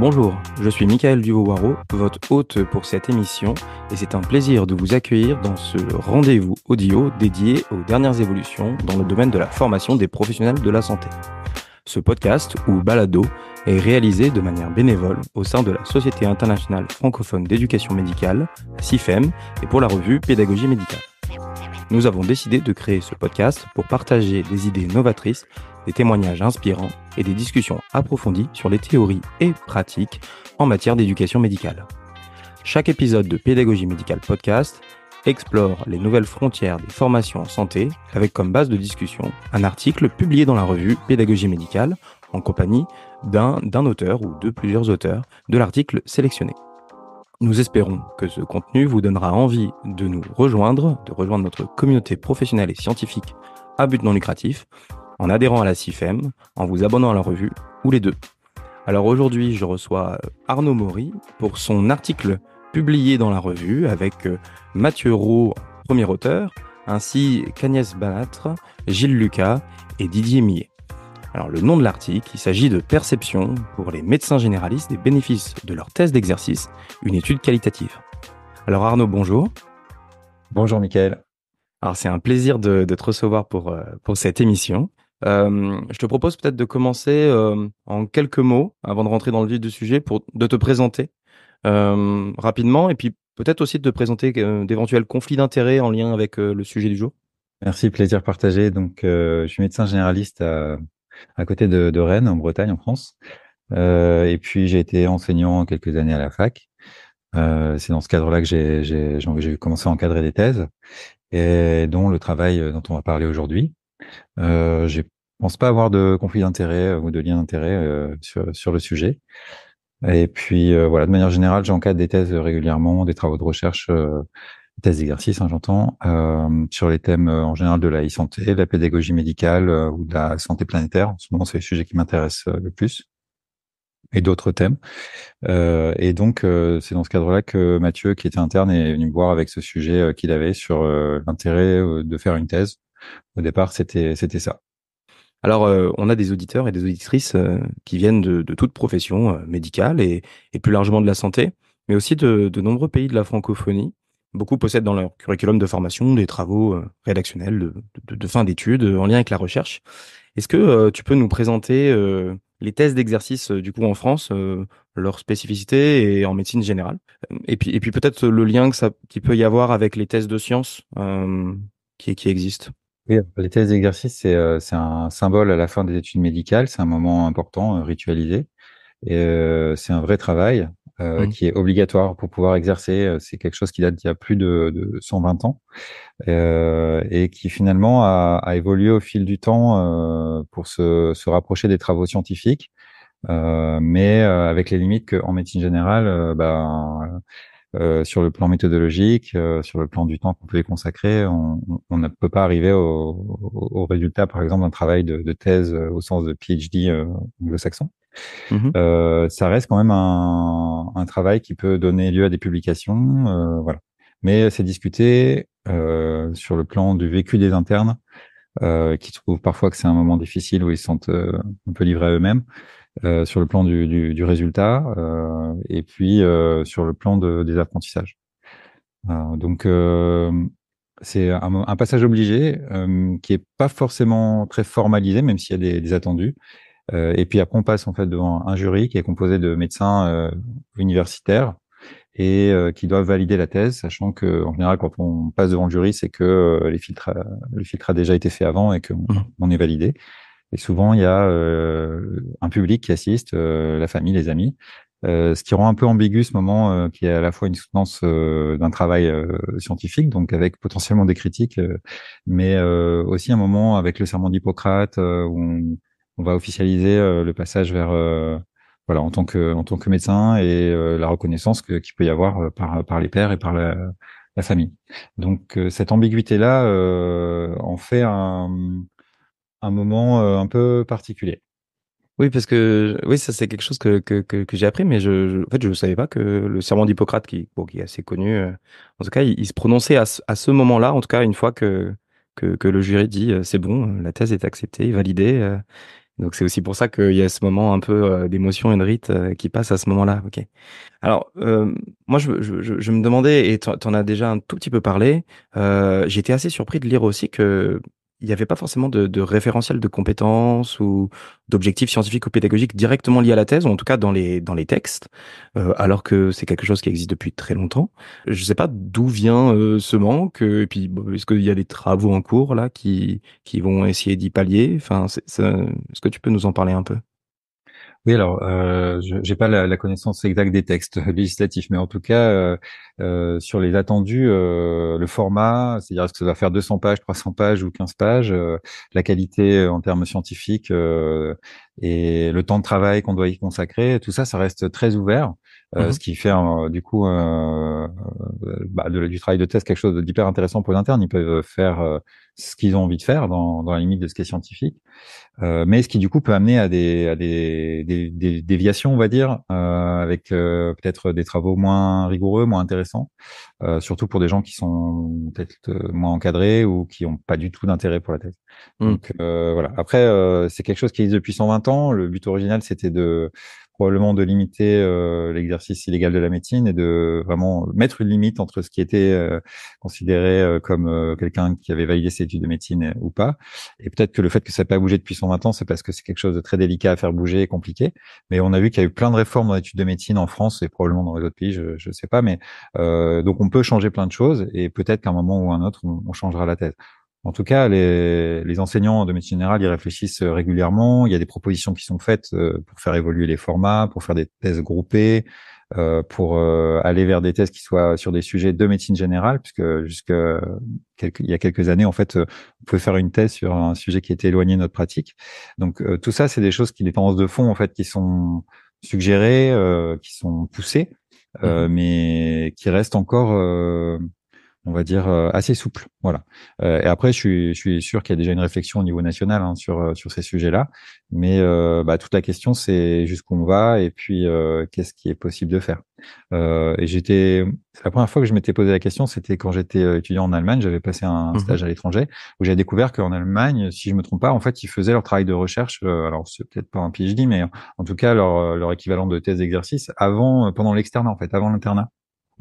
Bonjour, je suis Michael Duvaux-Waro, votre hôte pour cette émission, et c'est un plaisir de vous accueillir dans ce rendez-vous audio dédié aux dernières évolutions dans le domaine de la formation des professionnels de la santé. Ce podcast, ou balado, est réalisé de manière bénévole au sein de la Société internationale francophone d'éducation médicale, la CIFEM, et pour la revue Pédagogie médicale. Nous avons décidé de créer ce podcast pour partager des idées novatrices, des témoignages inspirants et des discussions approfondies sur les théories et pratiques en matière d'éducation médicale. Chaque épisode de Pédagogie médicale podcast explore les nouvelles frontières des formations en santé avec comme base de discussion un article publié dans la revue Pédagogie médicale en compagnie d'un auteur ou de plusieurs auteurs de l'article sélectionné. Nous espérons que ce contenu vous donnera envie de nous rejoindre, de rejoindre notre communauté professionnelle et scientifique à but non lucratif, en adhérant à la CIFEM, en vous abonnant à la revue, ou les deux. Alors aujourd'hui, je reçois Arnaud Maury pour son article publié dans la revue avec Mathieu Roux, premier auteur, ainsi qu'Agnès Balâtre, Gilles Lucas et Didier Millet. Alors le nom de l'article, il s'agit de Perception pour les médecins généralistes des bénéfices de leur thèse d'exercice, une étude qualitative. Alors Arnaud, bonjour. Bonjour Mickaël. Alors c'est un plaisir de te recevoir pour cette émission. Je te propose peut-être de commencer en quelques mots, avant de rentrer dans le vif du sujet, de te présenter rapidement, et puis peut-être aussi de te présenter d'éventuels conflits d'intérêts en lien avec le sujet du jour. Merci, plaisir partagé. Donc, je suis médecin généraliste à côté de Rennes, en Bretagne, en France. Et puis, j'ai été enseignant quelques années à la fac. C'est dans ce cadre-là que j'ai commencé à encadrer des thèses, et dont le travail dont on va parler aujourd'hui. Je pense pas avoir de conflit d'intérêt ou de lien d'intérêt sur le sujet. Et puis, voilà, de manière générale, j'encadre des thèses régulièrement, des travaux de recherche, thèses d'exercice, j'entends, sur les thèmes en général de la e-santé, de la pédagogie médicale ou de la santé planétaire. En ce moment, c'est les sujets qui m'intéressent le plus, et d'autres thèmes. Et donc, c'est dans ce cadre-là que Mathieu, qui était interne, est venu me voir avec ce sujet qu'il avait sur l'intérêt de faire une thèse. Au départ, c'était ça. Alors, on a des auditeurs et des auditrices qui viennent de toute profession médicale et plus largement de la santé, mais aussi de nombreux pays de la francophonie. Beaucoup possèdent dans leur curriculum de formation des travaux rédactionnels de fin d'études en lien avec la recherche. Est-ce que tu peux nous présenter les thèses d'exercice du coup en France, leurs spécificités et en médecine générale, et puis peut-être le lien qu'il peut y avoir avec les thèses de sciences qui existent. Oui, les thèses d'exercice, c'est un symbole à la fin des études médicales. C'est un moment important, ritualisé. Et c'est un vrai travail qui est obligatoire pour pouvoir exercer. C'est quelque chose qui date d'il y a plus de 120 ans et qui finalement a évolué au fil du temps pour se rapprocher des travaux scientifiques, mais avec les limites qu'en médecine générale, sur le plan méthodologique, sur le plan du temps qu'on peut y consacrer, on ne peut pas arriver au résultat, par exemple, d'un travail de thèse au sens de PhD anglo-saxon. Mhm. Ça reste quand même un travail qui peut donner lieu à des publications, voilà. Mais c'est discuté sur le plan du vécu des internes, qui trouvent parfois que c'est un moment difficile où ils se sentent un peu livrés à eux-mêmes, sur le plan du résultat, et puis sur le plan des apprentissages. Donc c'est un passage obligé qui est pas forcément très formalisé, même s'il y a des attendus. Et puis après, on passe en fait devant un jury qui est composé de médecins universitaires et qui doivent valider la thèse, sachant que en général, quand on passe devant le jury, c'est que le filtre a déjà été fait avant et qu'on Mhm. on est validé. Et souvent, il y a un public qui assiste, la famille, les amis, ce qui rend un peu ambigu ce moment qui est à la fois une soutenance d'un travail scientifique, donc avec potentiellement des critiques, mais aussi un moment avec le serment d'Hippocrate où on va officialiser le passage vers voilà en tant que médecin et la reconnaissance qu'il peut y avoir par les pairs et par la famille. Donc cette ambiguïté-là en fait un moment un peu particulier. Oui, parce que oui, ça c'est quelque chose que j'ai appris, mais en fait je ne savais pas que le serment d'Hippocrate, qui est assez connu, en tout cas, il se prononçait à ce moment-là, en tout cas une fois que le jury dit c'est bon, la thèse est acceptée, validée. Donc c'est aussi pour ça qu'il y a ce moment un peu d'émotion et de rite qui passe à ce moment-là. Ok. Alors, moi, je me demandais, et t'en as déjà un tout petit peu parlé, j'étais assez surpris de lire aussi que il n'y avait pas forcément de référentiel de compétences ou d'objectifs scientifiques ou pédagogiques directement liés à la thèse, ou en tout cas dans les textes, alors que c'est quelque chose qui existe depuis très longtemps. Je ne sais pas d'où vient ce manque, et puis bon, est-ce qu'il y a des travaux en cours là qui vont essayer d'y pallier? Enfin, est-ce que tu peux nous en parler un peu? Oui, alors, je j'ai pas la connaissance exacte des textes législatifs, mais en tout cas, sur les attendus, le format, c'est-à-dire est-ce que ça va faire 200 pages, 300 pages ou 15 pages, la qualité en termes scientifiques, et le temps de travail qu'on doit y consacrer, tout ça, ça reste très ouvert, ce Mhm. qui fait, du coup, du travail de thèse quelque chose d'hyper intéressant pour les internes. Ils peuvent faire, ce qu'ils ont envie de faire dans la limite de ce qui est scientifique. Mais ce qui du coup peut amener à des déviations, on va dire, avec peut-être des travaux moins rigoureux, moins intéressants, surtout pour des gens qui sont peut-être moins encadrés ou qui n'ont pas du tout d'intérêt pour la thèse. Mhm. Donc voilà. Après, c'est quelque chose qui existe depuis 120 ans. Le but original, c'était de probablement de limiter l'exercice illégal de la médecine et de vraiment mettre une limite entre ce qui était considéré comme quelqu'un qui avait validé ses études de médecine ou pas. Et peut-être que le fait que ça n'ait pas bougé depuis 120 ans, c'est parce que c'est quelque chose de très délicat à faire bouger et compliqué. Mais on a vu qu'il y a eu plein de réformes dans l'étude de médecine en France et probablement dans les autres pays, je ne sais pas. Mais donc on peut changer plein de choses et peut-être qu'à un moment ou un autre, on changera la thèse. En tout cas, les enseignants de médecine générale, ils réfléchissent régulièrement. Il y a des propositions qui sont faites pour faire évoluer les formats, pour faire des thèses groupées, pour aller vers des thèses qui soient sur des sujets de médecine générale, puisque il y a quelques années, en fait, on pouvait faire une thèse sur un sujet qui était éloigné de notre pratique. Donc tout ça, c'est des choses des tendances de fond en fait qui sont suggérées, qui sont poussées, Mhm. mais qui restent encore on va dire assez souple. Voilà. Et après, je suis sûr qu'il y a déjà une réflexion au niveau national hein, sur ces sujets-là, mais toute la question c'est jusqu'où on va et puis qu'est-ce qui est possible de faire. Et la première fois que je m'étais posé la question, c'était quand j'étais étudiant en Allemagne. J'avais passé un Mhm. stage à l'étranger où j'avais découvert qu'en Allemagne, si je me trompe pas, en fait, ils faisaient leur travail de recherche. Alors c'est peut-être pas un PhD, mais en tout cas leur équivalent de thèse d'exercice avant, pendant l'externat en fait, avant l'internat.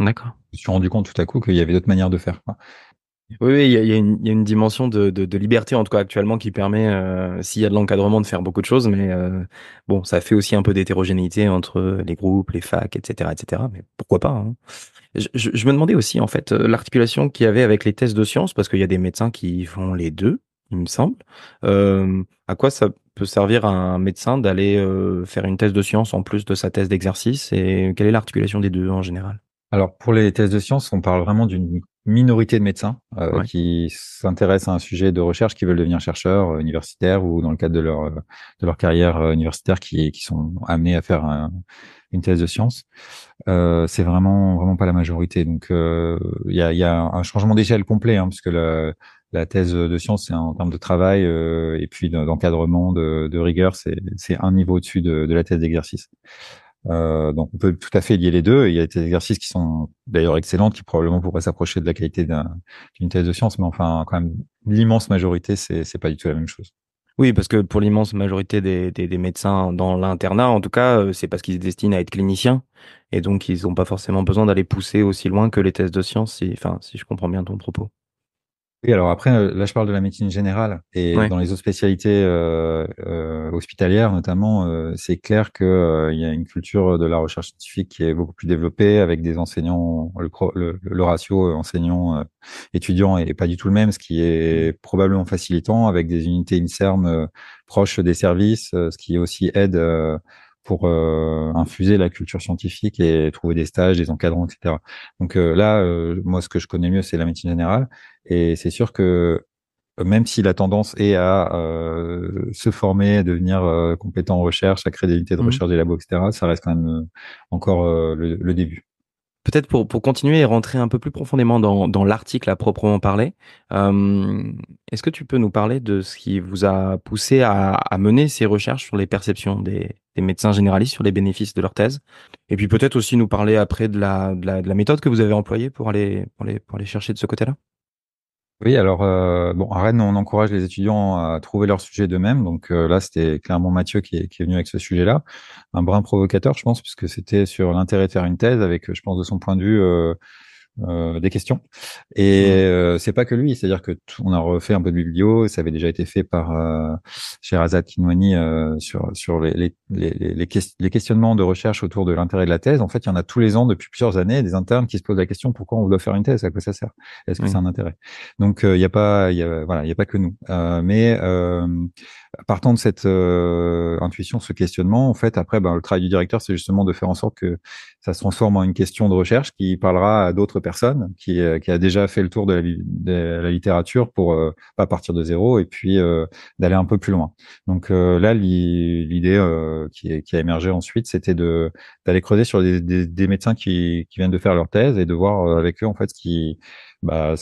D'accord. Je me suis rendu compte tout à coup qu'il y avait d'autres manières de faire, quoi. Oui, oui, il y a une dimension de liberté, en tout cas actuellement, qui permet, s'il y a de l'encadrement, de faire beaucoup de choses, mais bon, ça fait aussi un peu d'hétérogénéité entre les groupes, les facs, etc., etc. Mais pourquoi pas, hein. Je me demandais aussi, en fait, l'articulation qu'il y avait avec les thèses de sciences, parce qu'il y a des médecins qui font les deux, il me semble. À quoi ça peut servir à un médecin d'aller faire une thèse de sciences en plus de sa thèse d'exercice, et quelle est l'articulation des deux en général? Alors, pour les thèses de sciences, on parle vraiment d'une minorité de médecins Ouais. qui s'intéressent à un sujet de recherche, qui veulent devenir chercheurs universitaires ou dans le cadre de leur carrière universitaire, qui sont amenés à faire une thèse de sciences. C'est vraiment pas la majorité. Donc, il y a un changement d'échelle complet, hein, parce que la thèse de sciences, c'est en termes de travail et puis d'encadrement, de rigueur, c'est un niveau au-dessus de la thèse d'exercice. Donc on peut tout à fait lier les deux. Il y a des exercices qui sont d'ailleurs excellents, qui probablement pourraient s'approcher de la qualité d'une thèse de science, mais enfin quand même l'immense majorité, c'est pas du tout la même chose. Oui, parce que pour l'immense majorité des médecins dans l'internat, en tout cas, c'est parce qu'ils se destinent à être cliniciens. Et donc, ils n'ont pas forcément besoin d'aller pousser aussi loin que les thèses de sciences, enfin, si je comprends bien ton propos. Oui, alors après, là, je parle de la médecine générale et Ouais. dans les autres spécialités hospitalières, notamment, c'est clair que il y a une culture de la recherche scientifique qui est beaucoup plus développée avec des enseignants. Le ratio enseignant-étudiant est pas du tout le même, ce qui Mm. est probablement facilitant avec des unités INSERM proches des services, ce qui aussi aide pour infuser la culture scientifique et trouver des stages, des encadrants, etc. Donc là, moi, ce que je connais mieux, c'est la médecine générale. Et c'est sûr que même si la tendance est à se former, à devenir compétent en recherche, à créer des unités de Mm. recherche, des labos, etc., ça reste quand même encore le début. Peut-être pour continuer et rentrer un peu plus profondément dans l'article à proprement parler, euh, est-ce que tu peux nous parler de ce qui vous a poussé à mener ces recherches sur les perceptions des médecins généralistes sur les bénéfices de leur thèse? Et puis peut-être aussi nous parler après de la méthode que vous avez employée pour aller chercher de ce côté-là? Oui, alors bon, à Rennes, on encourage les étudiants à trouver leur sujet d'eux-mêmes. Donc là, c'était clairement Mathieu qui est venu avec ce sujet-là, un brin provocateur, je pense, puisque c'était sur l'intérêt de faire une thèse avec, je pense, de son point de vue, des questions. Et Mhm. c'est pas que lui, c'est-à-dire que on a refait un peu de biblio, ça avait déjà été fait par Sherazade Kinwani sur les questionnements de recherche autour de l'intérêt de la thèse. En fait, il y en a tous les ans depuis plusieurs années des internes qui se posent la question pourquoi on doit faire une thèse, à quoi ça sert, est-ce que c'est Oui. un intérêt. Donc il y a pas, il y a, voilà, il y a pas que nous, mais partant de cette intuition, ce questionnement, en fait, après, ben, le travail du directeur, c'est justement de faire en sorte que ça se transforme en une question de recherche qui parlera à d'autres personnes, qui a déjà fait le tour de la littérature pour pas partir de zéro et puis d'aller un peu plus loin. Donc là, l'idée qui a émergé ensuite, c'était d'aller creuser sur des médecins qui viennent de faire leur thèse et de voir avec eux en fait ce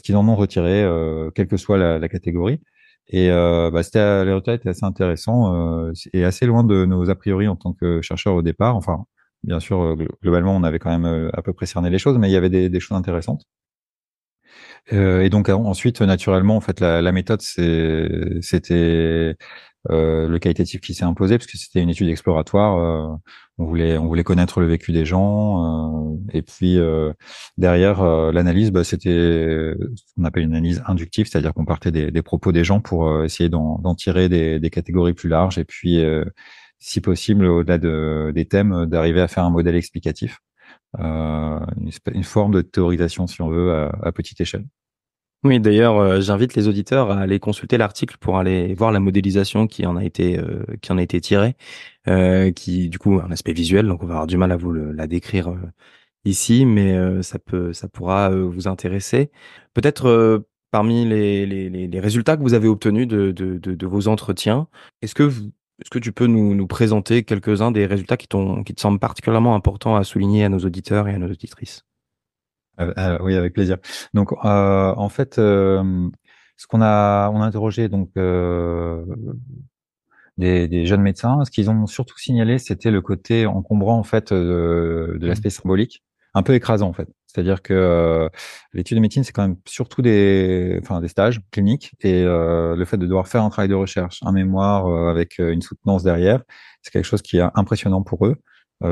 qu'ils en ont retiré, quelle que soit la catégorie. Et les résultats étaient assez intéressants et assez loin de nos a priori en tant que chercheurs au départ. Enfin, bien sûr, globalement, on avait quand même à peu près cerné les choses, mais il y avait des choses intéressantes. Et donc ensuite, naturellement, en fait, la méthode, c'était le qualitatif qui s'est imposé, parce que c'était une étude exploratoire. On voulait connaître le vécu des gens, et puis derrière l'analyse, bah, c'était ce qu'on appelle une analyse inductive, c'est-à-dire qu'on partait des propos des gens pour essayer d'en tirer des catégories plus larges, et puis si possible, au-delà des thèmes, d'arriver à faire un modèle explicatif, une forme de théorisation, si on veut, à petite échelle. Oui, d'ailleurs, j'invite les auditeurs à aller consulter l'article pour aller voir la modélisation qui en a été tirée, qui du coup a un aspect visuel, donc on va avoir du mal à la décrire ici, mais ça pourra vous intéresser. Peut-être parmi les résultats que vous avez obtenus de vos entretiens, est-ce que tu peux nous présenter quelques-uns des résultats qui te semblent particulièrement importants à souligner à nos auditeurs et à nos auditrices? Oui, avec plaisir. Donc, en fait, on a interrogé donc des jeunes médecins. Ce qu'ils ont surtout signalé, c'était le côté encombrant en fait de Mm. l'aspect symbolique, un peu écrasant en fait. C'est-à-dire que l'étude de médecine, c'est quand même surtout enfin, des stages cliniques et le fait de devoir faire un travail de recherche, un mémoire avec une soutenance derrière, c'est quelque chose qui est impressionnant pour eux.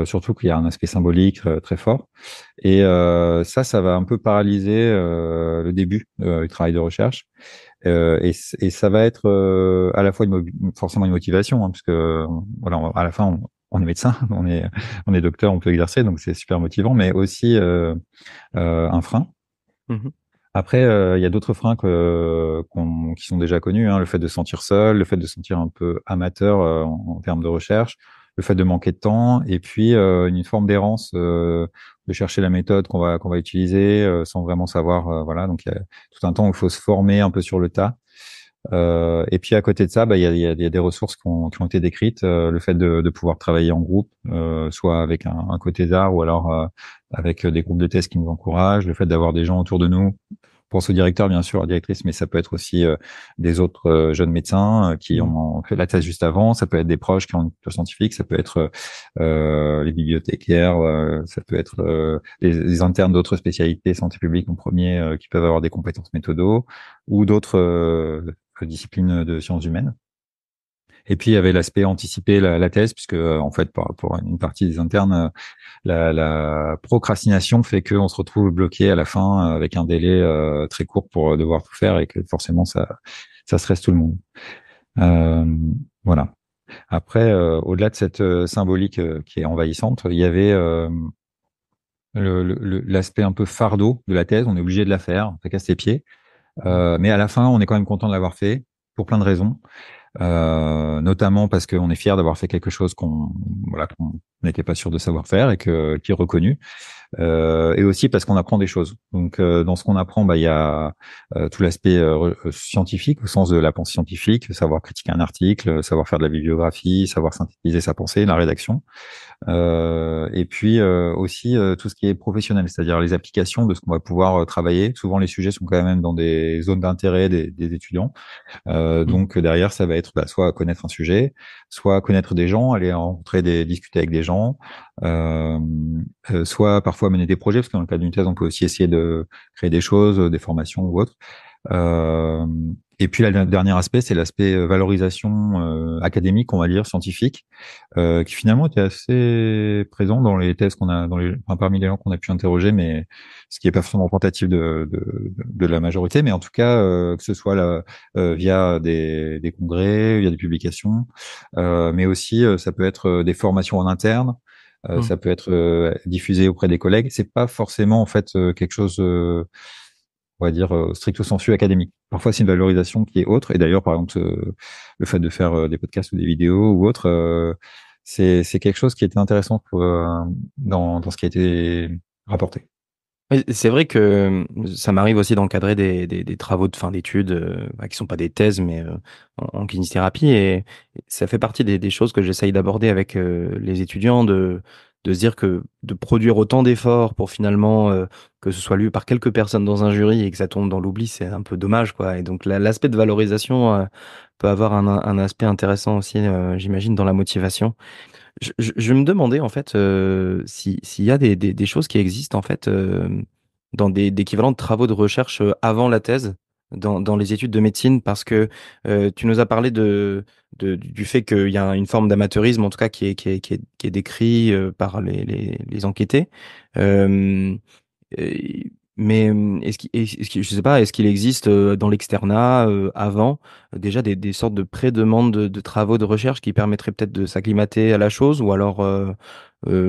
Surtout qu'il y a un aspect symbolique très fort. Et ça va un peu paralyser le début du travail de recherche. Et ça va être à la fois forcément une motivation, hein, parce que voilà, à la fin, on est médecin, on est docteur, on peut exercer, donc c'est super motivant, mais aussi un frein. Mhm. Après, il y a d'autres freins qui sont déjà connus, hein, le fait de se sentir seul, le fait de se sentir un peu amateur en termes de recherche, le fait de manquer de temps, et puis une forme d'errance, de chercher la méthode qu'on va utiliser sans vraiment savoir, voilà. Donc il y a tout un temps où il faut se former un peu sur le tas. Et puis à côté de ça, bah, il y a des ressources qui ont été décrites, le fait de pouvoir travailler en groupe, soit avec un côté d'art ou alors avec des groupes de thèse qui nous encouragent, le fait d'avoir des gens autour de nous. Pense au directeur, bien sûr, à la directrice, mais ça peut être aussi des autres jeunes médecins qui Mhm. ont fait la thèse juste avant. Ça peut être des proches qui ont une culture scientifique. Ça peut être les bibliothécaires. Ça peut être les internes d'autres spécialités, santé publique en premier, qui peuvent avoir des compétences méthodo ou d'autres disciplines de sciences humaines. Et puis il y avait l'aspect anticiper la thèse, puisque en fait, pour une partie des internes, la procrastination fait qu'on se retrouve bloqué à la fin avec un délai très court pour devoir tout faire et que forcément ça stresse tout le monde. Euh, voilà. Après, au-delà de cette symbolique qui est envahissante, il y avait l'aspect un peu fardeau de la thèse. On est obligé de la faire, ça casse les pieds. Mais à la fin, on est quand même content de l'avoir fait pour plein de raisons. Notamment parce qu'on est fier d'avoir fait quelque chose qu'on n'était pas sûr de savoir faire et qui est reconnu. Et aussi parce qu'on apprend des choses. Donc, dans ce qu'on apprend, bah, il y a tout l'aspect scientifique, au sens de la pensée scientifique, savoir critiquer un article, savoir faire de la bibliographie, savoir synthétiser sa pensée, la rédaction. Et puis aussi tout ce qui est professionnel, c'est-à-dire les applications de ce qu'on va pouvoir travailler. Souvent, les sujets sont quand même dans des zones d'intérêt des étudiants. Mhm. Donc derrière, ça va être soit connaître un sujet, soit connaître des gens, aller rencontrer discuter avec des gens, euh, soit parfois mener des projets, parce que dans le cadre d'une thèse, on peut aussi essayer de créer des choses, des formations ou autres. Euh, et puis, le dernier aspect, c'est l'aspect valorisation académique, on va dire, scientifique, qui finalement était assez présent dans les thèses qu'on a, enfin, parmi les gens qu'on a pu interroger, mais ce qui est pas forcément représentatif de la majorité, mais en tout cas, que ce soit là, via des congrès, via des publications, mais aussi ça peut être des formations en interne. Mm. Ça peut être diffusé auprès des collègues. C'est pas forcément en fait quelque chose on va dire, stricto sensu académique. Parfois, c'est une valorisation qui est autre. Et d'ailleurs, par exemple, le fait de faire des podcasts ou des vidéos ou autre, c'est quelque chose qui était intéressant dans ce qui a été rapporté. Oui, c'est vrai que ça m'arrive aussi d'encadrer des travaux de fin d'études qui sont pas des thèses, mais en kinésithérapie. Et ça fait partie des choses que j'essaye d'aborder avec les étudiants, de se dire que de produire autant d'efforts pour finalement que ce soit lu par quelques personnes dans un jury et que ça tombe dans l'oubli, c'est un peu dommage, quoi. Et donc l'aspect de valorisation peut avoir un aspect intéressant aussi, j'imagine, dans la motivation. Je me demandais en fait s'il y a des choses qui existent en fait dans d'équivalents de travaux de recherche avant la thèse, dans les études de médecine, parce que tu nous as parlé du fait qu'il y a une forme d'amateurisme, en tout cas qui est décrit par les enquêtés. Euh, mais je sais pas, est-ce qu'il existe dans l'externat avant déjà des sortes de pré-demandes de travaux de recherche qui permettraient peut-être de s'acclimater à la chose, ou alors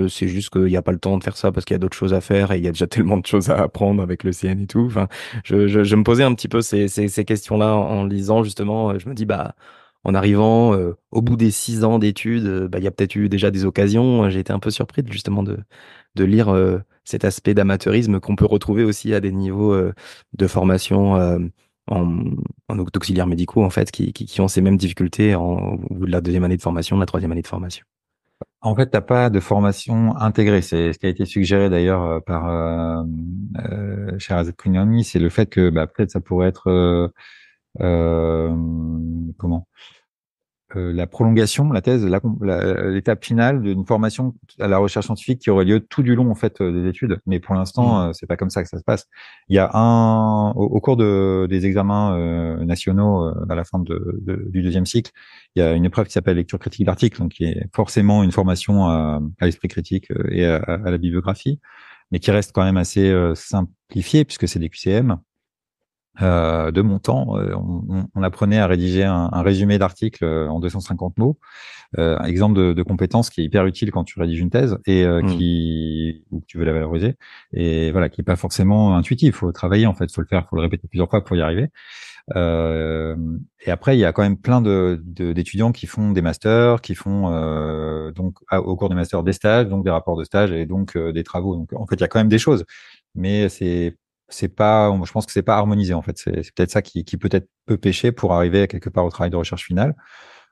c'est juste qu'il n'y a pas le temps de faire ça parce qu'il y a d'autres choses à faire et il y a déjà tellement de choses à apprendre avec le CN et tout. Enfin, je me posais un petit peu ces questions-là en lisant justement. Je me dis bah en arrivant au bout des 6 ans d'études, bah il y a peut-être eu déjà des occasions. J'ai été un peu surpris justement de lire cet aspect d'amateurisme qu'on peut retrouver aussi à des niveaux de formation en, en auxiliaires médicaux, en fait, qui ont ces mêmes difficultés au bout de la deuxième année de formation, de la troisième année de formation. En fait, t'as pas de formation intégrée. C'est ce qui a été suggéré d'ailleurs par Sherazade Krignani, c'est le fait que bah, peut-être ça pourrait être euh, comment la prolongation, la thèse, l'étape finale d'une formation à la recherche scientifique qui aurait lieu tout du long en fait des études. Mais pour Mm. l'instant, c'est pas comme ça que ça se passe. Il y a au cours des examens nationaux à la fin du deuxième cycle, il y a une épreuve qui s'appelle lecture critique d'articles, donc qui est forcément une formation à l'esprit critique et à la bibliographie, mais qui reste quand même assez simplifiée puisque c'est des QCM de mon temps, on apprenait à rédiger un résumé d'article en 250 mots, un exemple de compétence qui est hyper utile quand tu rédiges une thèse et Mm. ou que tu veux la valoriser, et voilà, qui est pas forcément intuitif. Faut travailler en fait, faut le faire, faut le répéter plusieurs fois pour y arriver. Euh, et après, il y a quand même plein d'étudiants qui font des masters, qui font donc au cours des masters des stages, donc des rapports de stage et donc des travaux. Donc en fait, il y a quand même des choses, mais c'est pas, je pense que c'est pas harmonisé en fait. C'est peut-être ça qui peut-être peut pêcher pour arriver quelque part au travail de recherche finale.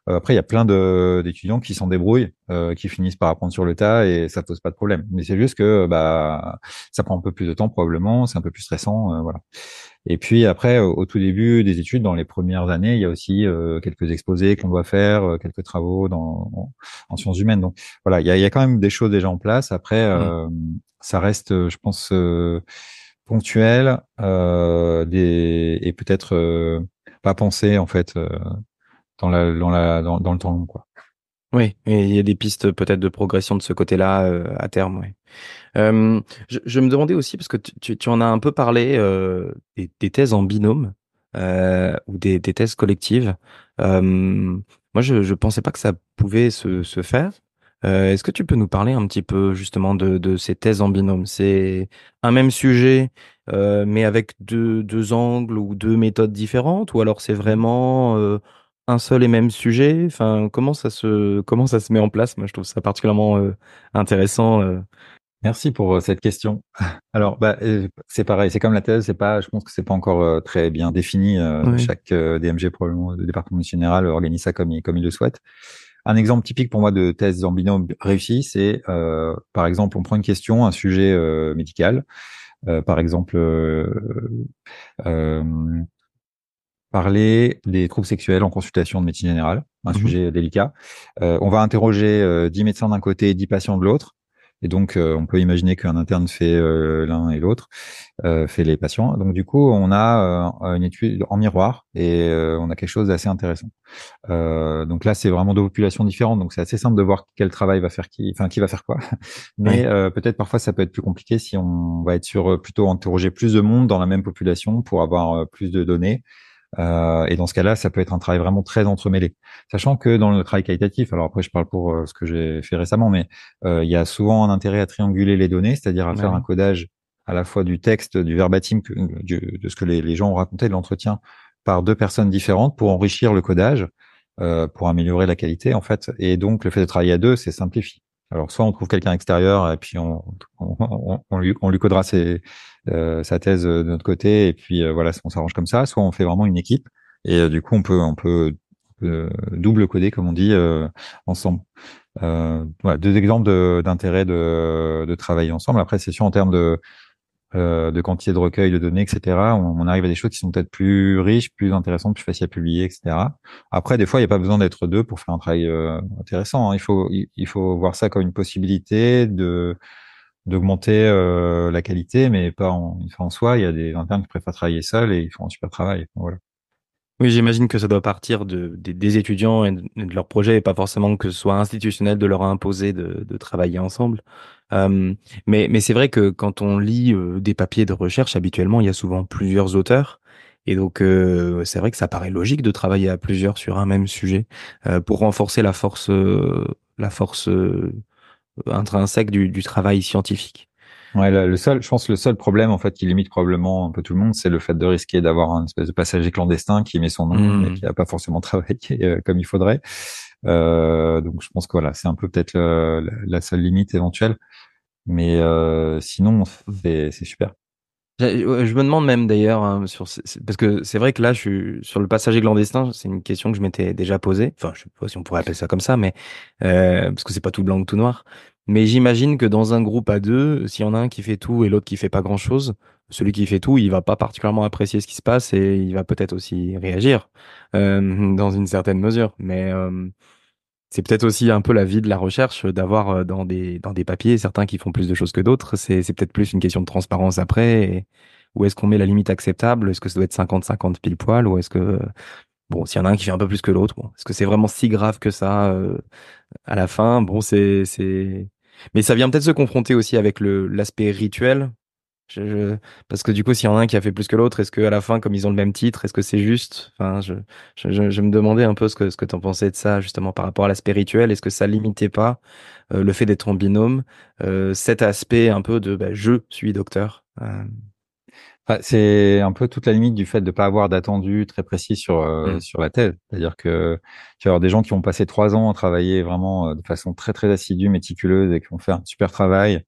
Après, il y a plein d'étudiants qui s'en débrouillent, qui finissent par apprendre sur le tas et ça pose pas de problème. Mais c'est juste que bah ça prend un peu plus de temps probablement, c'est un peu plus stressant, voilà. Et puis après, au tout début des études, dans les premières années, il y a aussi quelques exposés qu'on doit faire, quelques travaux en sciences humaines. Donc voilà, il y a quand même des choses déjà en place. Après, Mm. ça reste, je pense, ponctuel et peut-être pas pensé en fait dans le temps long, quoi. Oui, et il y a des pistes peut-être de progression de ce côté-là à terme, oui. Je me demandais aussi, parce que tu en as un peu parlé, des thèses en binôme ou des thèses collectives. Moi, je pensais pas que ça pouvait se faire. Est-ce que tu peux nous parler un petit peu justement de ces thèses en binôme? C'est un même sujet, mais avec deux angles ou deux méthodes différentes, ou alors c'est vraiment un seul et même sujet? Enfin, comment ça se met en place? Moi, je trouve ça particulièrement intéressant. Merci pour cette question. Alors, bah, c'est pareil, c'est comme la thèse, c'est pas, je pense que c'est pas encore très bien défini. Ouais. Chaque DMG, probablement, le département général, organise ça comme il le souhaite. Un exemple typique pour moi de thèse en binôme réussie, c'est, par exemple, on prend une question, un sujet médical, par exemple, euh, parler des troubles sexuels en consultation de médecine générale, un Mhm. sujet délicat. On va interroger 10 médecins d'un côté et 10 patients de l'autre. Et donc, on peut imaginer qu'un interne fait l'un et l'autre, fait les patients. Donc, du coup, on a une étude en miroir et on a quelque chose d'assez intéressant. Donc là, c'est vraiment deux populations différentes. Donc, c'est assez simple de voir quel travail va faire qui, enfin, qui va faire quoi. Mais Ouais. peut-être parfois, ça peut être plus compliqué si on va être sur plutôt interroger plus de monde dans la même population pour avoir plus de données. Et dans ce cas-là, ça peut être un travail vraiment très entremêlé. Sachant que dans le travail qualitatif, alors après je parle pour ce que j'ai fait récemment, mais il y a souvent un intérêt à trianguler les données, c'est-à-dire à Bah faire un oui. codage à la fois du texte, du verbatim, de ce que les gens ont raconté de l'entretien par deux personnes différentes pour enrichir le codage, pour améliorer la qualité en fait. Et donc le fait de travailler à deux, c'est simplifie. Alors soit on trouve quelqu'un extérieur et puis on lui codera sa thèse de notre côté et puis voilà, on s'arrange comme ça. Soit on fait vraiment une équipe et du coup on peut double coder comme on dit ensemble. Voilà, deux exemples d'intérêt de travailler ensemble. Après c'est sûr en termes de quantité de recueil de données, etc. On arrive à des choses qui sont peut-être plus riches, plus intéressantes, plus faciles à publier, etc. Après, des fois, il n'y a pas besoin d'être deux pour faire un travail intéressant, hein. Il faut voir ça comme une possibilité d'augmenter la qualité, mais pas en soi. Il y a des internes qui préfèrent travailler seuls et ils font un super travail. Voilà. Oui, j'imagine que ça doit partir des étudiants et de leur projet, et pas forcément que ce soit institutionnel de leur imposer de travailler ensemble. Euh, mais c'est vrai que quand on lit des papiers de recherche, habituellement, il y a souvent plusieurs auteurs. Et donc, c'est vrai que ça paraît logique de travailler à plusieurs sur un même sujet pour renforcer la force intrinsèque du travail scientifique. Ouais, je pense que le seul problème en fait qui limite probablement un peu tout le monde, c'est le fait de risquer d'avoir un espèce de passager clandestin qui met son nom mais qui Hmm. n'a pas forcément travaillé comme il faudrait. Donc je pense que voilà, c'est un peu peut-être la seule limite éventuelle, mais sinon c'est super. Ouais, je me demande même d'ailleurs, hein, parce que c'est vrai que là, je suis sur le passager clandestin. C'est une question que je m'étais déjà posée. Enfin, je sais pas si on pourrait appeler ça comme ça, mais parce que c'est pas tout blanc ou tout noir. Mais j'imagine que dans un groupe à deux, s'il y en a un qui fait tout et l'autre qui fait pas grand-chose, celui qui fait tout, il va pas particulièrement apprécier ce qui se passe et il va peut-être aussi réagir dans une certaine mesure. Mais c'est peut-être aussi un peu la vie de la recherche d'avoir dans des papiers certains qui font plus de choses que d'autres. C'est peut-être plus une question de transparence après. Où est-ce qu'on met la limite acceptable? Est-ce que ça doit être 50-50 pile poil? Ou est-ce que, bon, s'il y en a un qui fait un peu plus que l'autre, bon, est-ce que c'est vraiment si grave que ça à la fin? Bon, Mais ça vient peut-être se confronter aussi avec l'aspect rituel. Je, je- Parce que du coup, s'il y en a un qui a fait plus que l'autre, est-ce que à la fin, comme ils ont le même titre, est-ce que c'est juste? Enfin, je me demandais un peu ce que tu en pensais de ça, justement, par rapport à l'aspect rituel. Est-ce que ça limitait pas le fait d'être en binôme, cet aspect un peu de bah, je suis docteur. Enfin, c'est un peu toute la limite du fait de pas avoir d'attendu très précis sur Hmm. sur la thèse. C'est-à-dire que tu vas avoir des gens qui ont passé 3 ans à travailler vraiment de façon très très assidue, méticuleuse et qui vont faire un super travail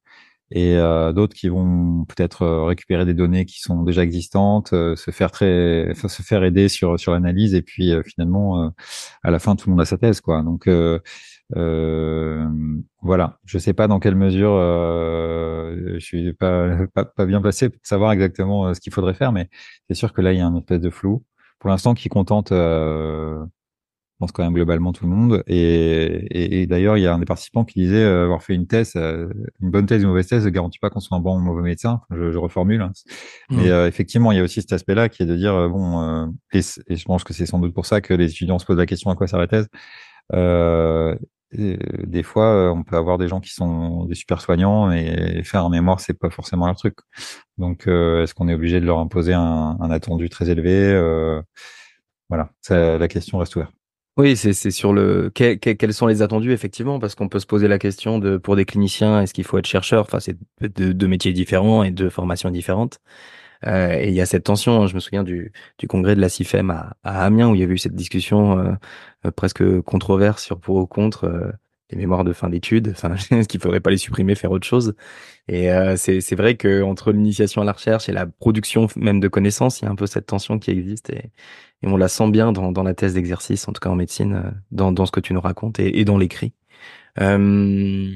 et d'autres qui vont peut-être récupérer des données qui sont déjà existantes, se faire aider sur l'analyse et puis finalement à la fin tout le monde a sa thèse quoi. Donc euh, voilà, je sais pas dans quelle mesure je suis pas bien placé pour savoir exactement ce qu'il faudrait faire, mais c'est sûr que là il y a un espèce de flou pour l'instant qui contente je pense quand même globalement tout le monde. Et d'ailleurs, il y a un des participants qui disait avoir fait une thèse, une bonne thèse, une mauvaise thèse, ne garantit pas qu'on soit un bon ou un mauvais médecin. Enfin, je reformule, hein. Mais Hmm. effectivement, il y a aussi cet aspect-là qui est de dire bon, et je pense que c'est sans doute pour ça que les étudiants se posent la question à quoi sert la thèse. Euh, des fois, on peut avoir des gens qui sont des super soignants et faire un mémoire, c'est pas forcément leur truc. Donc, est-ce qu'on est obligé de leur imposer un attendu très élevé Voilà, la question reste ouverte. Oui, c'est sur quels sont les attendus, effectivement, parce qu'on peut se poser la question pour des cliniciens, est-ce qu'il faut être chercheur? Enfin, c'est deux métiers différents et deux formations différentes. Et il y a cette tension, hein. Je me souviens du congrès de la CIFEM à Amiens où il y avait eu cette discussion presque controverse sur pour ou contre les mémoires de fin d'études. Enfin, est-ce qu'il faudrait pas les supprimer, faire autre chose? Et c'est vrai que entre l'initiation à la recherche et la production même de connaissances, il y a un peu cette tension qui existe et on la sent bien dans la thèse d'exercice, en tout cas en médecine, dans ce que tu nous racontes et dans l'écrit. Euh,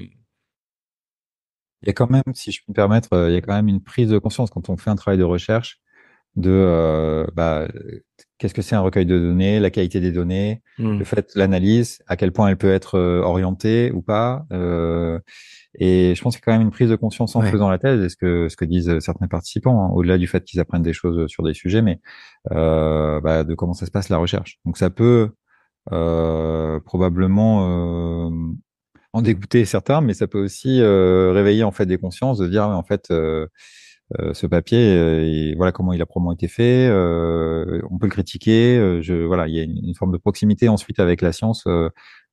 Il y a quand même, si je puis me permettre, il y a quand même une prise de conscience quand on fait un travail de recherche. de qu'est-ce que c'est un recueil de données, la qualité des données, Hmm. le fait, l'analyse, à quel point elle peut être orientée ou pas. Et je pense qu'il y a quand même une prise de conscience en Ouais. faisant la thèse, et ce que disent certains participants, hein, au-delà du fait qu'ils apprennent des choses sur des sujets, mais de comment ça se passe la recherche. Donc ça peut probablement en dégoûter certains, mais ça peut aussi réveiller en fait des consciences, de dire en fait ce papier, voilà comment il a probablement été fait, on peut le critiquer, voilà, il y a une forme de proximité ensuite avec la science.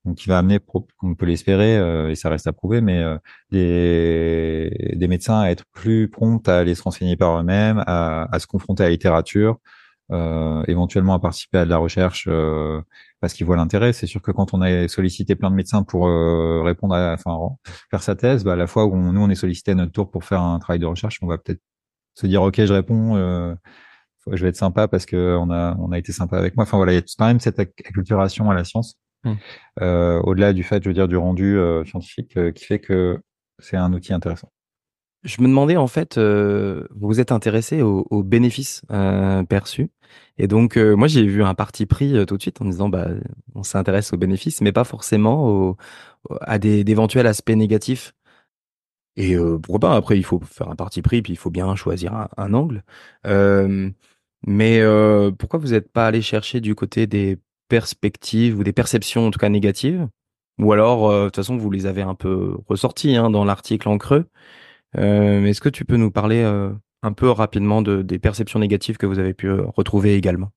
Donc, qui va amener, on peut l'espérer, et ça reste à prouver, mais des médecins à être plus prompts à aller se renseigner par eux-mêmes, à se confronter à la littérature, éventuellement à participer à de la recherche parce qu'ils voient l'intérêt. C'est sûr que quand on a sollicité plein de médecins pour répondre enfin faire sa thèse, à la fois où nous on est sollicité à notre tour pour faire un travail de recherche, on va peut-être se dire ok, je réponds, je vais être sympa parce que on a été sympa avec moi. Enfin voilà, il y a quand même cette acculturation à la science, Hmm. au-delà du fait, je veux dire, du rendu scientifique, qui fait que c'est un outil intéressant. Je me demandais en fait, vous vous êtes intéressé aux bénéfices perçus. Et donc, moi, j'ai vu un parti pris tout de suite en disant, bah, on s'intéresse aux bénéfices, mais pas forcément à d'éventuels aspects négatifs. Et pourquoi pas, après, il faut faire un parti pris, puis il faut bien choisir un angle. Euh, mais pourquoi vous n'êtes pas allé chercher du côté des perspectives ou des perceptions, en tout cas négatives? Ou alors, de toute façon, vous les avez un peu ressorties hein, dans l'article en creux. Mais est-ce que tu peux nous parler un peu rapidement des perceptions négatives que vous avez pu retrouver également?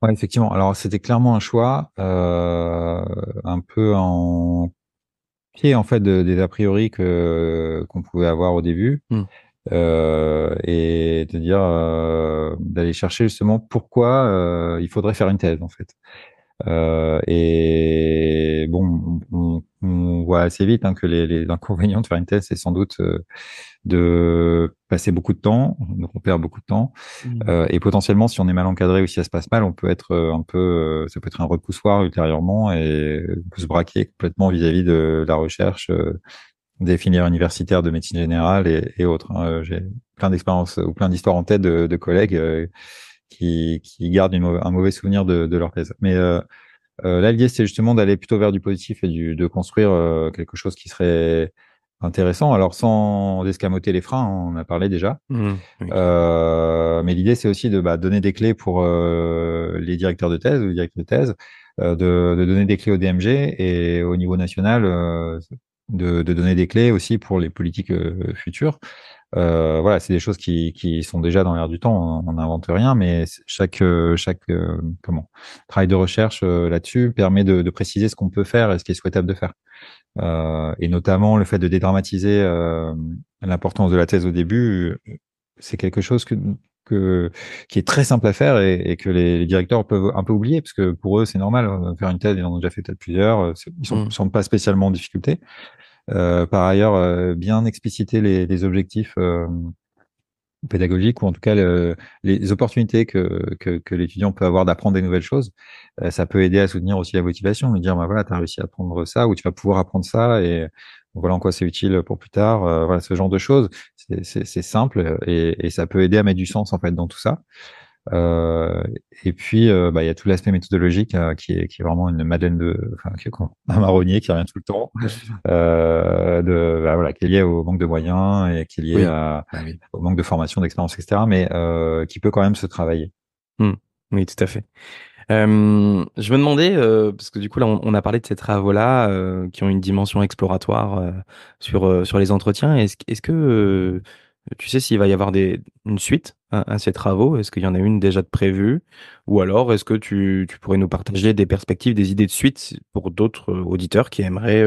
Ouais, effectivement. Alors c'était clairement un choix, un peu en pied en fait des a priori que qu'on pouvait avoir au début, Hmm. et de dire d'aller chercher justement pourquoi il faudrait faire une thèse en fait. Et bon, on voit assez vite hein, que les inconvénients de faire une thèse, c'est sans doute de passer beaucoup de temps, donc on perd beaucoup de temps, Hmm. et potentiellement, si on est mal encadré ou si ça se passe mal, on peut être ça peut être un repoussoir ultérieurement, et on peut se braquer complètement vis-à-vis de la recherche, des filières universitaires de médecine générale et autres, hein. J'ai plein d'expériences ou plein d'histoires en tête de collègues qui gardent un mauvais souvenir de leur thèse. Mais là, l'idée, c'est justement d'aller plutôt vers du positif et de construire quelque chose qui serait intéressant. Alors, sans escamoter les freins, hein, on en a parlé déjà. Hmm. Oui. Mais l'idée, c'est aussi de donner des clés pour les directeurs de thèse ou les directeurs de thèse, de donner des clés au DMG et au niveau national, de donner des clés aussi pour les politiques futures. Voilà, c'est des choses qui sont déjà dans l'air du temps. On n'invente rien, mais chaque comment travail de recherche là-dessus permet de préciser ce qu'on peut faire et ce qui est souhaitable de faire. Et notamment le fait de dédramatiser l'importance de la thèse au début, c'est quelque chose qui est très simple à faire et que les directeurs peuvent un peu oublier parce que pour eux c'est normal faire une thèse, ils en ont déjà fait peut-être plusieurs, Hmm. sont pas spécialement en difficulté. Par ailleurs, bien expliciter les objectifs pédagogiques, ou en tout cas les opportunités que l'étudiant peut avoir d'apprendre des nouvelles choses, ça peut aider à soutenir aussi la motivation, de dire voilà, tu as réussi à apprendre ça, ou tu vas pouvoir apprendre ça, et voilà en quoi c'est utile pour plus tard. Voilà, ce genre de choses, c'est simple, et ça peut aider à mettre du sens en fait dans tout ça. Euh, et puis, il y a tout l'aspect méthodologique qui est vraiment une madeleine enfin, un marronnier qui revient tout le temps, voilà, qui est lié au manque de moyens et qui est lié Oui. Bah oui. au manque de formation, d'expérience, etc., mais qui peut quand même se travailler. Hmm. Oui, tout à fait. Je me demandais, parce que du coup, là, on a parlé de ces travaux-là qui ont une dimension exploratoire sur les entretiens. Est-ce que tu sais s'il va y avoir une suite à ces travaux? Est-ce qu'il y en a une déjà de prévue? Ou alors, est-ce que tu pourrais nous partager des perspectives, des idées de suite pour d'autres auditeurs qui aimeraient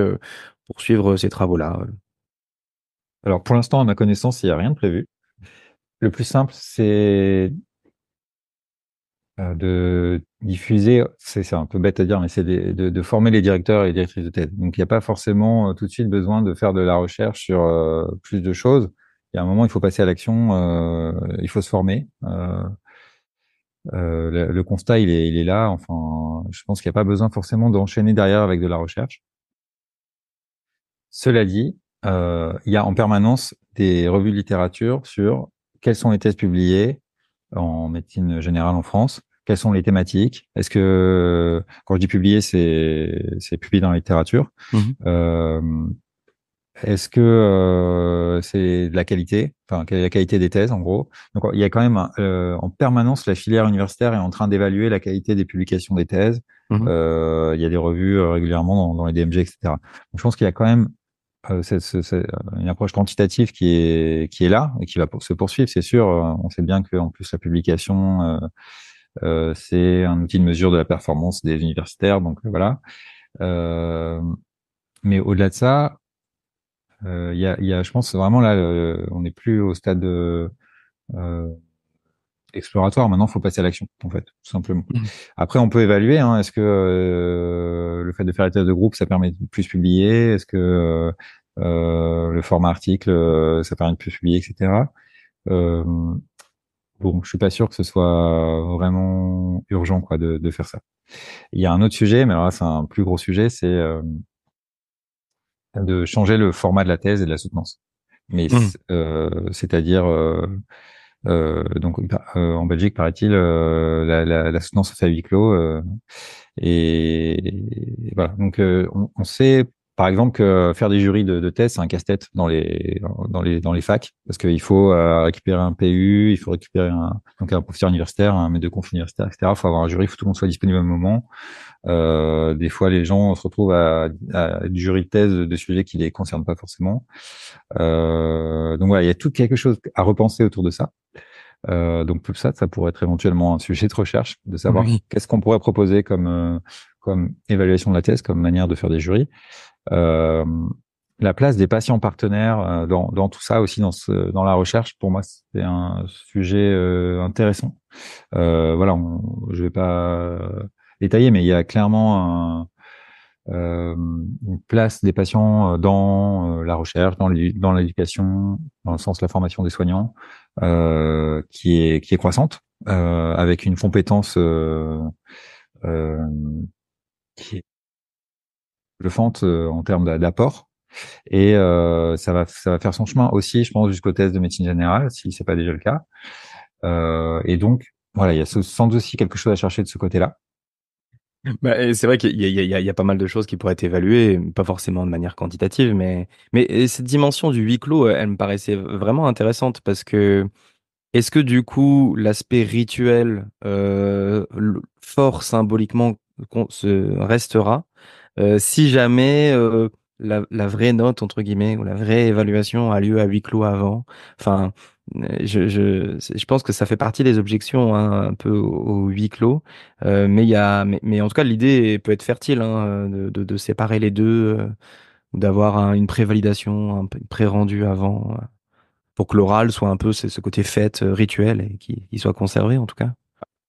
poursuivre ces travaux-là? Alors, pour l'instant, à ma connaissance, il n'y a rien de prévu. Le plus simple, c'est de diffuser, c'est un peu bête à dire, mais c'est de former les directeurs et les directrices de thèse. Donc, il n'y a pas forcément tout de suite besoin de faire de la recherche sur plus de choses. Il y a un moment, il faut passer à l'action, il faut se former. Le constat, il est là. Enfin, je pense qu'il n'y a pas besoin forcément d'enchaîner derrière avec de la recherche. Cela dit, il y a en permanence des revues de littérature sur quelles sont les thèses publiées en médecine générale en France? Quelles sont les thématiques? Est-ce que, quand je dis publié, c'est publié dans la littérature? Mhm. Euh, Est-ce que c'est de la qualité? Enfin, quelle est la qualité des thèses, en gros? Donc, il y a quand même en permanence, la filière universitaire est en train d'évaluer la qualité des publications des thèses. Mhm. Il y a des revues régulièrement dans les DMG, etc. Donc, je pense qu'il y a quand même une approche quantitative qui est là et qui va se poursuivre, c'est sûr. On sait bien qu'en plus, la publication, c'est un outil de mesure de la performance des universitaires. Donc, voilà. Euh, mais au-delà de ça, je pense vraiment là, on n'est plus au stade euh, exploratoire. Maintenant, il faut passer à l'action, en fait, tout simplement. Mhm. Après, on peut évaluer. Hein, est-ce que le fait de faire les tests de groupe, ça permet de plus publier? Est-ce que le format article, ça permet de plus publier, etc. Euh, bon, je suis pas sûr que ce soit vraiment urgent, quoi, de faire ça. Il y a un autre sujet, mais alors là, c'est un plus gros sujet, c'est de changer le format de la thèse et de la soutenance. Mais Mhm. c'est-à-dire donc en Belgique, paraît-il, la soutenance se fait à huis clos. Et voilà. Donc on sait par exemple que faire des jurys de thèse, c'est un casse-tête dans les facs parce qu'il faut récupérer un PU, il faut récupérer donc un professeur universitaire, un maître de conf universitaire, etc. Il faut avoir un jury, il faut que tout le monde soit disponible au même moment. Des fois, les gens se retrouvent à du jury de thèse de sujets qui les concernent pas forcément. Donc voilà, il y a tout quelque chose à repenser autour de ça. Donc tout ça, ça pourrait être éventuellement un sujet de recherche, de savoir Oui. qu'est-ce qu'on pourrait proposer comme évaluation de la thèse, comme manière de faire des jurys. Euh, la place des patients partenaires dans tout ça aussi dans la recherche, pour moi, c'est un sujet intéressant. Voilà, je vais pas détailler, mais il y a clairement une place des patients dans la recherche, dans l'éducation, dans le sens de la formation des soignants, qui est croissante, avec une compétence euh, qui est bluffante en termes d'apport. Et ça va faire son chemin aussi, je pense, jusqu'aux thèses de médecine générale, si c'est pas déjà le cas. Et donc, voilà, il y a sans doute aussi quelque chose à chercher de ce côté-là. Bah, et c'est vrai qu'il y a pas mal de choses qui pourraient être évaluées, pas forcément de manière quantitative, mais cette dimension du huis clos, elle me paraissait vraiment intéressante parce que est-ce que du coup l'aspect rituel fort symboliquement restera si jamais la vraie note entre guillemets ou la vraie évaluation a lieu à huis clos avant? Enfin, je pense que ça fait partie des objections hein, un peu au huis clos, mais en tout cas l'idée peut être fertile hein, de séparer les deux, ou d'avoir une prévalidation, une pré-rendu avant. Pour que l'oral soit un peu ce côté fête, rituel, et qui soit conservé en tout cas.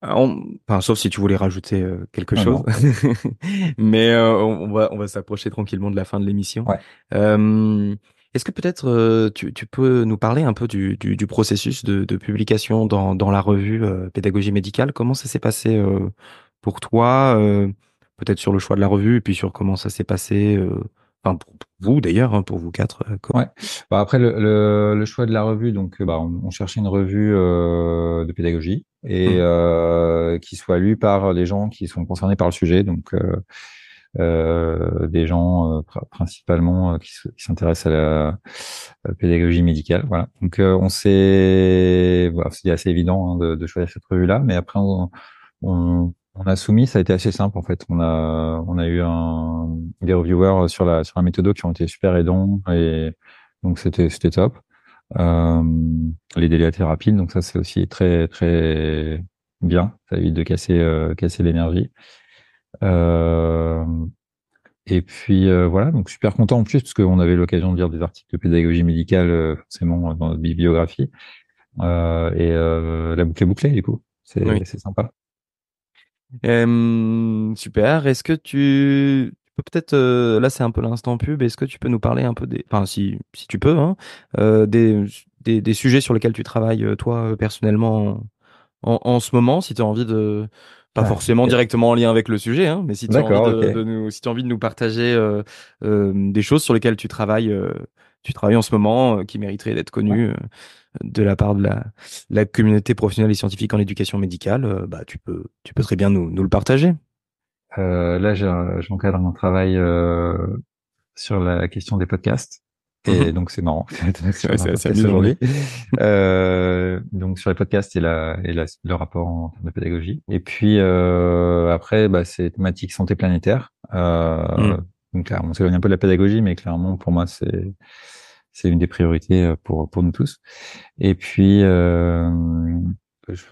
Enfin, sauf si tu voulais rajouter quelque Non, chose. non. Mais on va s'approcher tranquillement de la fin de l'émission. Ouais. Euh, Est-ce que peut-être tu peux nous parler un peu du processus de publication dans la revue Pédagogie médicale? Comment ça s'est passé pour toi? Peut-être sur le choix de la revue et puis sur comment ça s'est passé, enfin pour vous d'ailleurs, hein, pour vous quatre. Ouais. Bah après le choix de la revue, donc bah on cherchait une revue de pédagogie et Mhm. qui soit lue par les gens qui sont concernés par le sujet, donc des gens principalement qui s'intéressent à la pédagogie médicale. Voilà. Donc voilà, c'est assez évident hein, de choisir cette revue-là, mais après on a soumis, ça a été assez simple en fait. On a eu des reviewers sur la méthode qui ont été super aidants et donc c'était top. Euh, les délais étaient rapides, donc ça c'est aussi très très bien. Ça évite de casser l'énergie. Euh, et puis voilà, donc super content en plus parce qu'on avait l'occasion de lire des articles de pédagogie médicale forcément dans notre bibliographie. La boucle est bouclée du coup. Oui. C'est sympa. Super. Est-ce que tu peux peut-être, là c'est un peu l'instant pub, est-ce que tu peux nous parler un peu enfin si tu peux, hein, des sujets sur lesquels tu travailles toi personnellement en ce moment, si tu as envie de, pas Ah, forcément ok. directement en lien avec le sujet, hein, mais si tu as envie D'accord, ok. si tu as envie de nous partager des choses sur lesquelles tu travailles en ce moment qui mériterait d'être Ouais. connu de la part de la communauté professionnelle et scientifique en éducation médicale, bah, tu peux très bien nous le partager. Là, j'encadre un travail sur la question des podcasts. Et Mhm. donc, c'est marrant d'être Ouais, sur un c'est assez podcast amusant, oui. aujourd'hui. Donc, sur les podcasts le rapport en termes de pédagogie. Et puis, après, bah, c'est thématique santé planétaire. Mm. Donc, clairement, on s'éloigne un peu de la pédagogie, mais clairement, pour moi, c'est une des priorités pour nous tous. Et puis,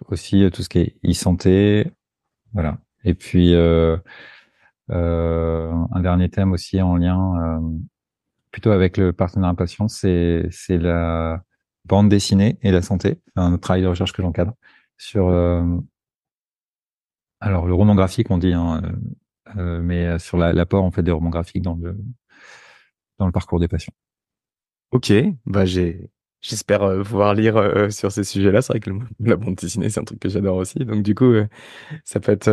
aussi, tout ce qui est e-santé. Voilà. Et puis, un dernier thème aussi en lien plutôt avec le partenaire impatient, c'est la bande dessinée et la santé, un autre travail de recherche que j'encadre sur alors le roman graphique on dit hein, mais sur l'apport en fait des romans graphiques dans le parcours des patients. Ok, bah j'espère pouvoir lire sur ces sujets-là. C'est vrai que la bande dessinée, c'est un truc que j'adore aussi. Donc du coup, ça peut être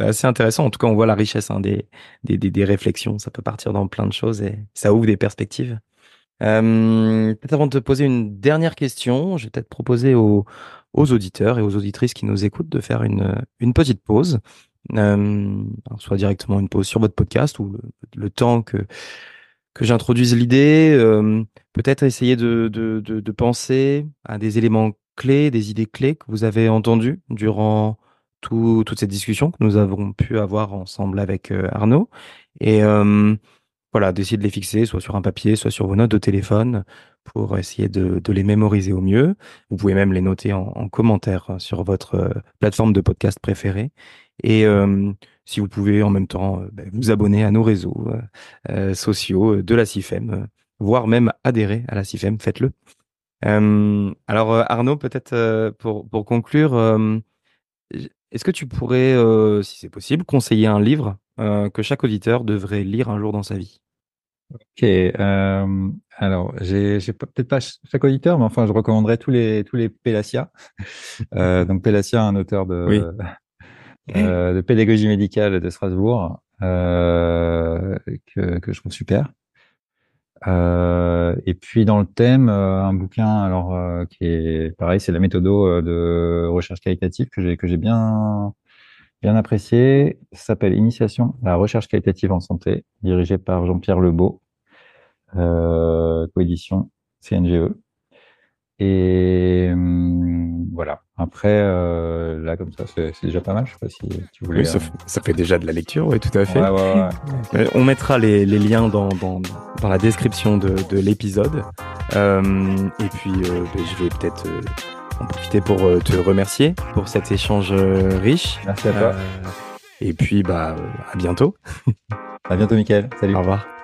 assez intéressant. En tout cas, on voit la richesse hein, des réflexions. Ça peut partir dans plein de choses et ça ouvre des perspectives. Peut-être avant de te poser une dernière question, je vais peut-être proposer aux auditeurs et aux auditrices qui nous écoutent de faire une petite pause. Alors, soit directement une pause sur votre podcast ou le temps que j'introduise l'idée, peut-être essayer de penser à des éléments clés, des idées clés que vous avez entendues durant toute cette discussion que nous avons pu avoir ensemble avec Arnaud. Et voilà, d'essayer de les fixer soit sur un papier, soit sur vos notes de téléphone pour essayer de les mémoriser au mieux. Vous pouvez même les noter en commentaire sur votre plateforme de podcast préférée. Et si vous pouvez en même temps vous abonner à nos réseaux sociaux de la CIFEM, voire même adhérer à la CIFEM, faites-le. Alors Arnaud, peut-être pour conclure, est-ce que tu pourrais, si c'est possible, conseiller un livre que chaque auditeur devrait lire un jour dans sa vie? Ok, alors j'ai peut-être pas chaque auditeur, mais enfin je recommanderais tous les Pélasia. Donc Pélasia, un auteur Oui. de pédagogie médicale de Strasbourg que je trouve super. Et puis dans le thème, un bouquin alors qui est pareil, c'est la méthodo de recherche qualitative que j'ai bien apprécié. Ça s'appelle Initiation à la recherche qualitative en santé, dirigé par Jean-Pierre Lebeau, coédition CNGE. Et voilà. Après, là comme ça, c'est déjà pas mal. Je sais pas si tu Oui, voulais. ça fait déjà de la lecture, oui, tout à Ouais, fait. ouais, ouais. Ok. On mettra les liens dans la description de l'épisode. Et puis, je vais peut-être en profiter pour te remercier pour cet échange riche. Merci à toi. Euh, et puis, bah, à bientôt. À bientôt, Mickaël. Au Salut. revoir.